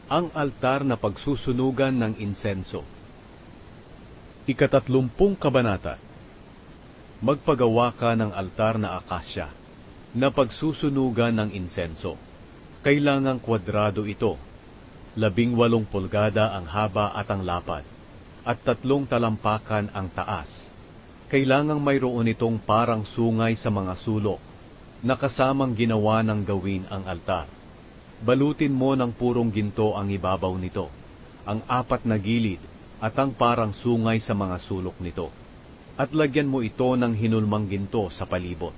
Ang altar na pagsusunugan ng insenso. Ika-30 kabanata. Magpagawa ka ng altar na akasya, na pagsusunugan ng insenso. Kailangang kwadrado ito, 18 pulgada ang haba at ang lapad, at 3 talampakan ang taas. Kailangang mayroon itong parang sungay sa mga sulok, na kasamang ginawa ng gawin ang altar. Balutin mo ng purong ginto ang ibabaw nito, ang 4 na gilid, at ang parang sungay sa mga sulok nito. At lagyan mo ito ng hinulmang ginto sa palibot.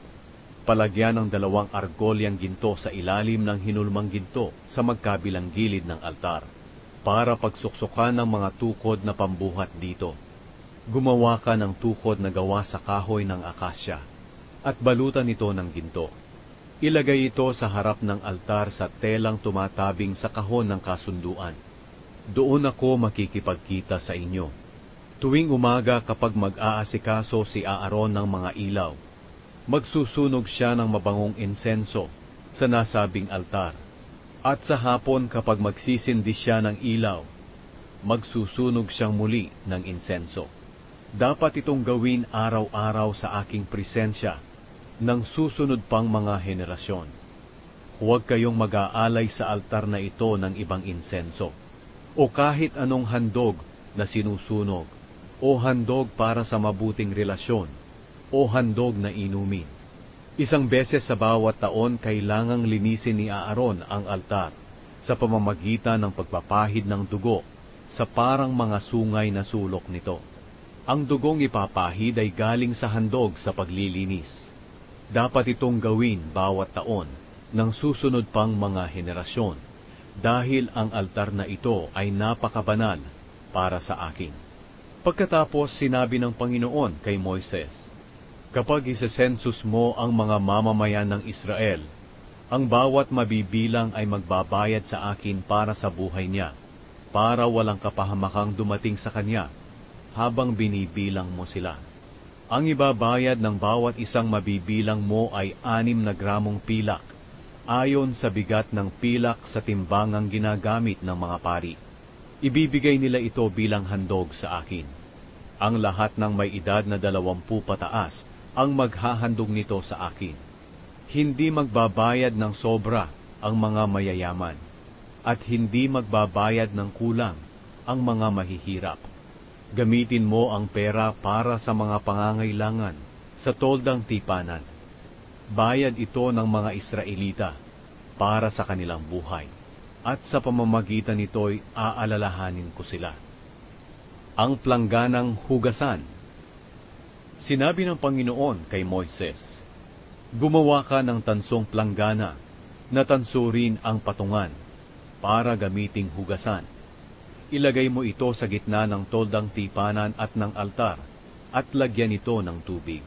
Palagyan ng 2 argolyang ginto sa ilalim ng hinulmang ginto sa magkabilang gilid ng altar, para pagsuksukan ng mga tukod na pambuhat dito. Gumawa ka ng tukod na gawa sa kahoy ng akasya, at balutan ito ng ginto. Ilagay ito sa harap ng altar sa telang tumatabing sa kahon ng kasunduan. Doon ako makikipagkita sa inyo. Tuwing umaga kapag mag-aasikaso si Aaron ng mga ilaw, magsusunog siya ng mabangong insenso sa nasabing altar. At sa hapon kapag magsisindi siya ng ilaw, magsusunog siyang muli ng insenso. Dapat itong gawin araw-araw sa aking presensya ng susunod pang mga henerasyon. Huwag kayong mag-aalay sa altar na ito ng ibang insenso, o kahit anong handog na sinusunog, o handog para sa mabuting relasyon, o handog na inumin. 1 beses sa bawat taon kailangang linisin ni Aaron ang altar sa pamamagitan ng pagpapahid ng dugo sa parang mga sungay na sulok nito. Ang dugong ipapahid ay galing sa handog sa paglilinis. Dapat itong gawin bawat taon ng susunod pang mga henerasyon, dahil ang altar na ito ay napakabanal para sa akin. Pagkatapos sinabi ng Panginoon kay Moises, kapag isesensus mo ang mga mamamayan ng Israel, ang bawat mabibilang ay magbabayad sa akin para sa buhay niya, para walang kapahamakang dumating sa kanya habang binibilang mo sila. Ang ibabayad ng bawat isang mabibilang mo ay 6 na gramong pilak, ayon sa bigat ng pilak sa timbangang ginagamit ng mga pari. Ibibigay nila ito bilang handog sa akin. Ang lahat ng may edad na 20 pataas ang maghahandog nito sa akin. Hindi magbabayad ng sobra ang mga mayayaman, at hindi magbabayad ng kulang ang mga mahihirap. Gamitin mo ang pera para sa mga pangangailangan sa toldang tipanan. Bayad ito ng mga Israelita para sa kanilang buhay, at sa pamamagitan nito'y aalalahanin ko sila. Ang plangganang hugasan. Sinabi ng Panginoon kay Moises, gumawa ka ng tansong planggana na tansurin ang patungan para gamiting hugasan. Ilagay mo ito sa gitna ng toldang tipanan at ng altar, at lagyan ito ng tubig.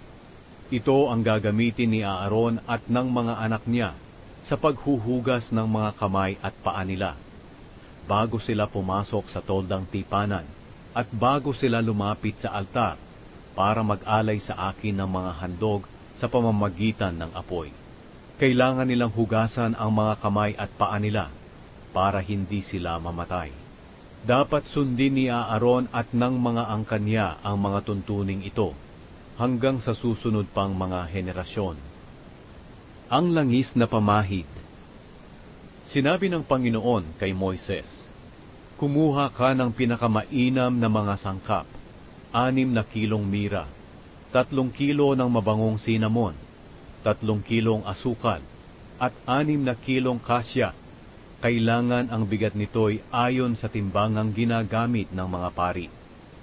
Ito ang gagamitin ni Aaron at ng mga anak niya sa paghuhugas ng mga kamay at paa nila, bago sila pumasok sa toldang tipanan, at bago sila lumapit sa altar para mag-alay sa akin ng mga handog sa pamamagitan ng apoy. Kailangan nilang hugasan ang mga kamay at paa nila para hindi sila mamatay. Dapat sundin ni Aaron at ng mga angkan niya ang mga tuntuning ito hanggang sa susunod pang mga henerasyon. Ang langis na pamahid. Sinabi ng Panginoon kay Moises, kumuha ka ng pinakamainam na mga sangkap, 6 na kilong mira, 3 kilo ng mabangong sinamon, 3 kilong asukal, at 6 na kilong kasya. Kailangan ang bigat nito'y ayon sa timbangang ginagamit ng mga pari,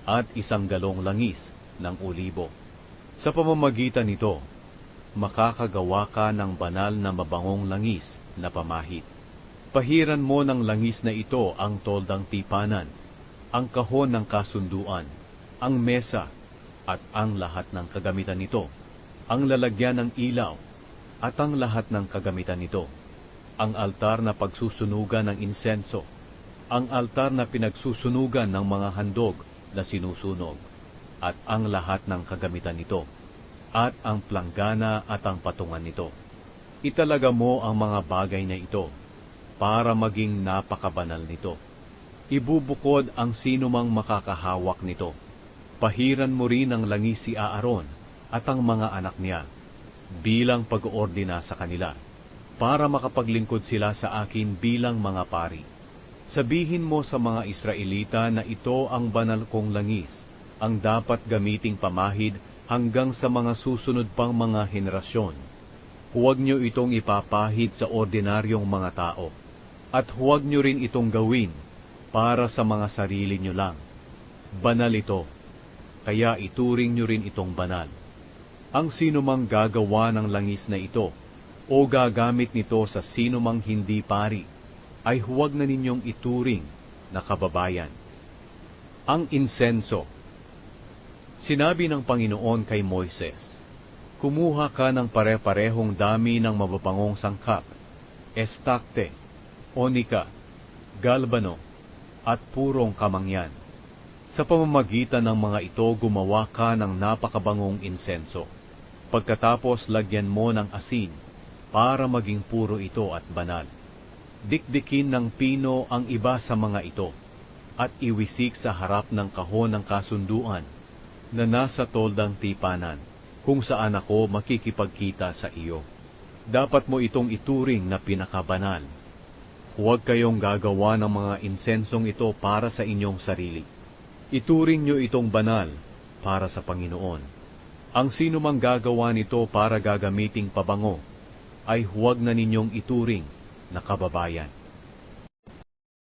at 1 galong langis ng olibo. Sa pamamagitan nito, makakagawa ka ng banal na mabangong langis na pamahid. Pahiran mo ng langis na ito ang toldang tipanan, ang kahon ng kasunduan, ang mesa, at ang lahat ng kagamitan nito, ang lalagyan ng ilaw, at ang lahat ng kagamitan nito, ang altar na pagsusunugan ng insenso, ang altar na pinagsusunugan ng mga handog na sinusunog, at ang lahat ng kagamitan nito, at ang planggana at ang patungan nito. Italaga mo ang mga bagay na ito para maging napakabanal nito. ibubukod ang sinumang makakahawak nito. Pahiran mo rin ng langis si Aaron at ang mga anak niya bilang pag-oordina sa kanila, para makapaglingkod sila sa akin bilang mga pari. Sabihin mo sa mga Israelita na ito ang banal kong langis, ang dapat gamiting pamahid hanggang sa mga susunod pang mga henerasyon. Huwag niyo itong ipapahid sa ordinaryong mga tao, at huwag niyo rin itong gawin para sa mga sarili niyo lang. Banal ito, kaya ituring niyo rin itong banal. Ang sinumang gagawa ng langis na ito o gagamit nito sa sinumang hindi pari, ay huwag na ninyong ituring na kababayan. Ang insenso. Sinabi ng Panginoon kay Moises, kumuha ka ng pare-parehong dami ng mababangong sangkap, estakte, onika, galbano, at purong kamangyan. Sa pamamagitan ng mga ito, gumawa ka ng napakabangong insenso. Pagkatapos, lagyan mo ng asin para maging puro ito at banal. Dikdikin ng pino ang iba sa mga ito at iwisik sa harap ng kahon ng kasunduan na nasa toldang tipanan, kung saan ako makikipagkita sa iyo. Dapat mo itong ituring na pinakabanal. Huwag kayong gagawa ng mga insensong ito para sa inyong sarili. Ituring nyo itong banal para sa Panginoon. Ang sinumang gagawa nito para gagamiting pabango, ay huwag na ninyong ituring na kababayan.